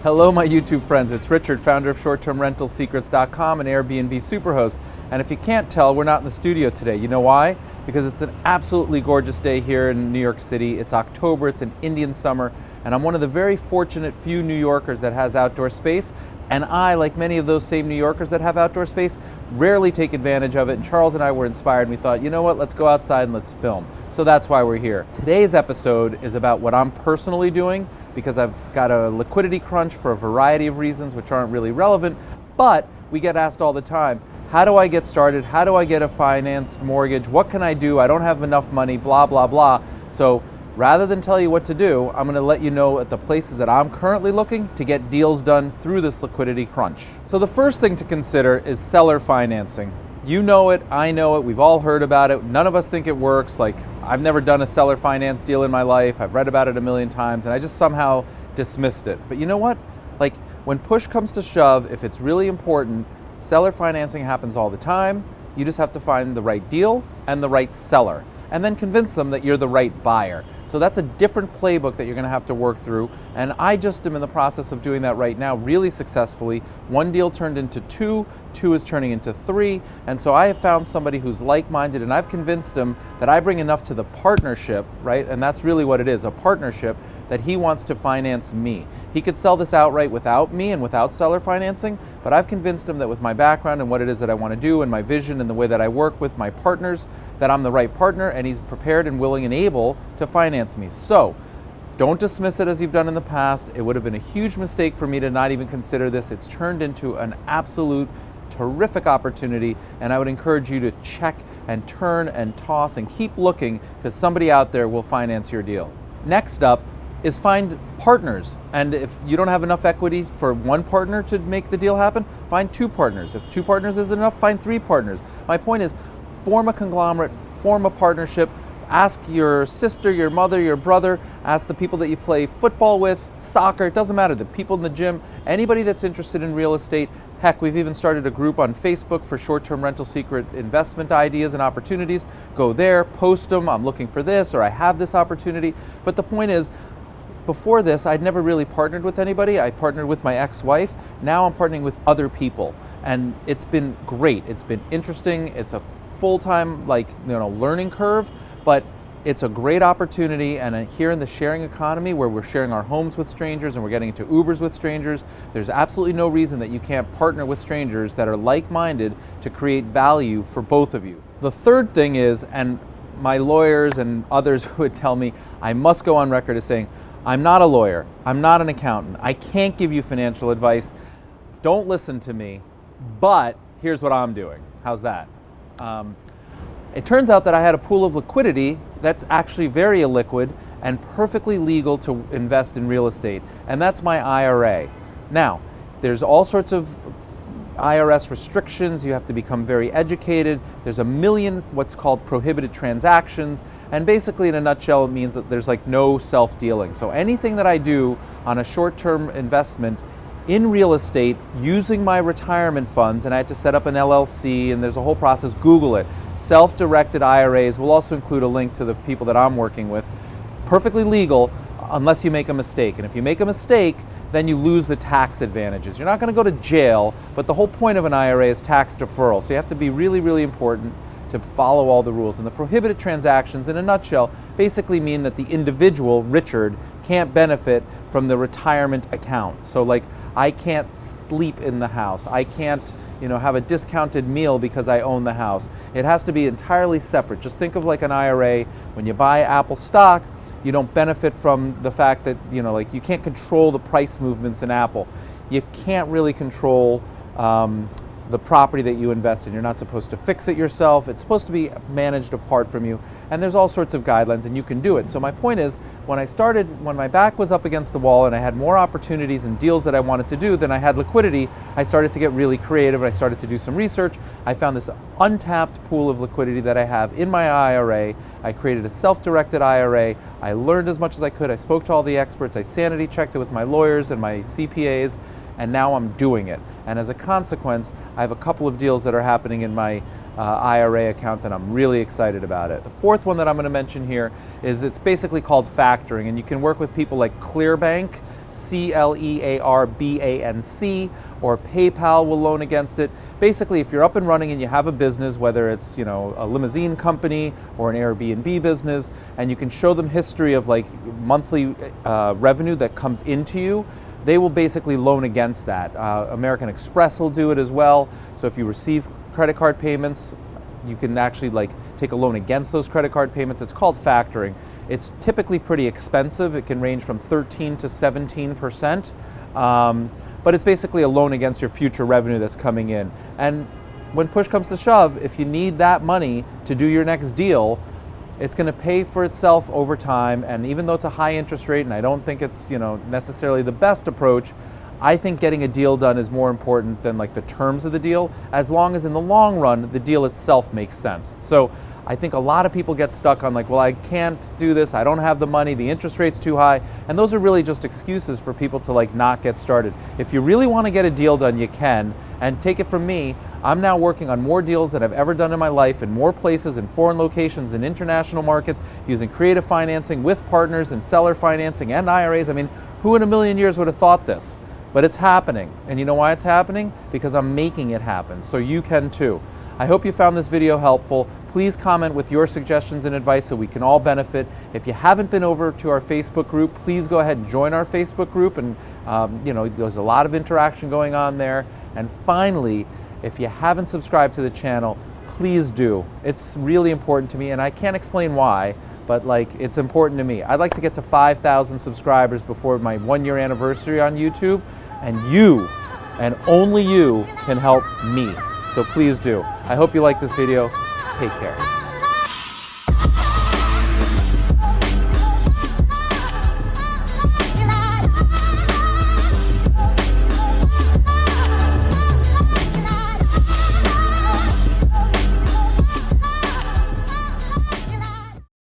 Hello my YouTube friends, it's Richard, founder of ShortTermRentalSecrets.com and Airbnb Superhost. And if you can't tell, we're not in the studio today. You know why? Because it's an absolutely gorgeous day here in New York City. It's October, it's an Indian summer, and I'm one of the very fortunate few New Yorkers that has outdoor space. And I, like many of those same New Yorkers that have outdoor space, rarely take advantage of it. And Charles and I were inspired and we thought, you know what, let's go outside and let's film. So that's why we're here. Today's episode is about what I'm personally doing because I've got a liquidity crunch for a variety of reasons which aren't really relevant, but we get asked all the time, how do I get started? How do I get a financed mortgage? What can I do? I don't have enough money, blah, blah, blah. So rather than tell you what to do, I'm gonna let you know at the places that I'm currently looking to get deals done through this liquidity crunch. So the first thing to consider is seller financing. You know it, I know it, we've all heard about it. None of us think it works. Like, I've never done a seller finance deal in my life. I've read about it a million times and I just somehow dismissed it. But you know what? Like, when push comes to shove, if it's really important, seller financing happens all the time. You just have to find the right deal and the right seller, and then convince them that you're the right buyer. So that's a different playbook that you're gonna have to work through, and I just am in the process of doing that right now really successfully. One deal turned into two is turning into three, and so I have found somebody who's like-minded, and I've convinced him that I bring enough to the partnership, right? And that's really what it is, a partnership, that he wants to finance me. He could sell this outright without me and without seller financing, but I've convinced him that with my background and what it is that I want to do and my vision and the way that I work with my partners, that I'm the right partner, and he's prepared and willing and able to finance me. So don't dismiss it as you've done in the past. It would have been a huge mistake for me to not even consider this. It's turned into an absolute terrific opportunity, and I would encourage you to check and turn and toss and keep looking, because somebody out there will finance your deal. Next up is find partners, and if you don't have enough equity for one partner to make the deal happen, find two partners. If two partners isn't enough, find three partners. My point is, form a conglomerate, form a partnership. Ask your sister, your mother, your brother, ask the people that you play football with, soccer, it doesn't matter, the people in the gym, anybody that's interested in real estate. Heck, we've even started a group on Facebook for short-term rental secret investment ideas and opportunities. Go there, post them, I'm looking for this, or I have this opportunity. But the point is, before this, I'd never really partnered with anybody. I partnered with my ex-wife. Now I'm partnering with other people. And it's been great. It's been interesting. It's a full-time, learning curve, but it's a great opportunity. And here in the sharing economy, where we're sharing our homes with strangers and we're getting into Ubers with strangers, there's absolutely no reason that you can't partner with strangers that are like-minded to create value for both of you. The third thing is, and my lawyers and others would tell me, I must go on record as saying, I'm not a lawyer, I'm not an accountant, I can't give you financial advice, don't listen to me, but here's what I'm doing. How's that? It turns out that I had a pool of liquidity that's actually very illiquid and perfectly legal to invest in real estate, and that's my IRA. Now, there's all sorts of IRS restrictions, you have to become very educated, there's a million what's called prohibited transactions, and basically in a nutshell it means that there's no self-dealing. So anything that I do on a short-term investment in real estate using my retirement funds, and I had to set up an LLC and there's a whole process, Google it, self-directed IRAs, we'll also include a link to the people that I'm working with, perfectly legal unless you make a mistake. And if you make a mistake, then you lose the tax advantages. You're not going to go to jail, but the whole point of an IRA is tax deferral. So you have to be really, really important to follow all the rules. And the prohibited transactions, in a nutshell, basically mean that the individual, Richard, can't benefit from the retirement account. So I can't sleep in the house. I can't have a discounted meal because I own the house. It has to be entirely separate. Just think of an IRA. When you buy Apple stock, you don't benefit from the fact that, you can't control the price movements in Apple. You can't really control the property that you invest in. You're not supposed to fix it yourself. It's supposed to be managed apart from you. And there's all sorts of guidelines and you can do it. So my point is, when my back was up against the wall and I had more opportunities and deals that I wanted to do than I had liquidity, I started to get really creative and I started to do some research. I found this untapped pool of liquidity that I have in my IRA. I created a self-directed IRA. I learned as much as I could. I spoke to all the experts. I sanity checked it with my lawyers and my CPAs. And now I'm doing it. And as a consequence, I have a couple of deals that are happening in my IRA account, and I'm really excited about it. The fourth one that I'm going to mention here is it's basically called factoring, and you can work with people like Clearbank, Clearbanc, or PayPal will loan against it. Basically, if you're up and running and you have a business, whether it's a limousine company or an Airbnb business, and you can show them history of like monthly revenue that comes into you, they will basically loan against that. American Express will do it as well. So if you receive credit card payments, you can actually like take a loan against those credit card payments. It's called factoring. It's typically pretty expensive. It can range from 13 to 17%, but it's basically a loan against your future revenue that's coming in. And when push comes to shove, if you need that money to do your next deal, it's going to pay for itself over time. And even though it's a high interest rate, and I don't think it's necessarily the best approach, I think getting a deal done is more important than like the terms of the deal, as long as in the long run the deal itself makes sense. So I think a lot of people get stuck on like, well, I can't do this, I don't have the money, the interest rate's too high, and those are really just excuses for people to like not get started. If you really want to get a deal done, you can, and take it from me, I'm now working on more deals than I've ever done in my life, in more places, in foreign locations, in international markets, using creative financing with partners and seller financing and IRAs. I mean, who in a million years would have thought this? But it's happening. And you know why it's happening? Because I'm making it happen. So you can too. I hope you found this video helpful. Please comment with your suggestions and advice so we can all benefit. If you haven't been over to our Facebook group, please go ahead and join our Facebook group. And there's a lot of interaction going on there. And finally, if you haven't subscribed to the channel, please do. It's really important to me, and I can't explain why, but like it's important to me. I'd like to get to 5,000 subscribers before my 1-year anniversary on YouTube, and you, and only you, can help me. So please do. I hope you like this video. Take care.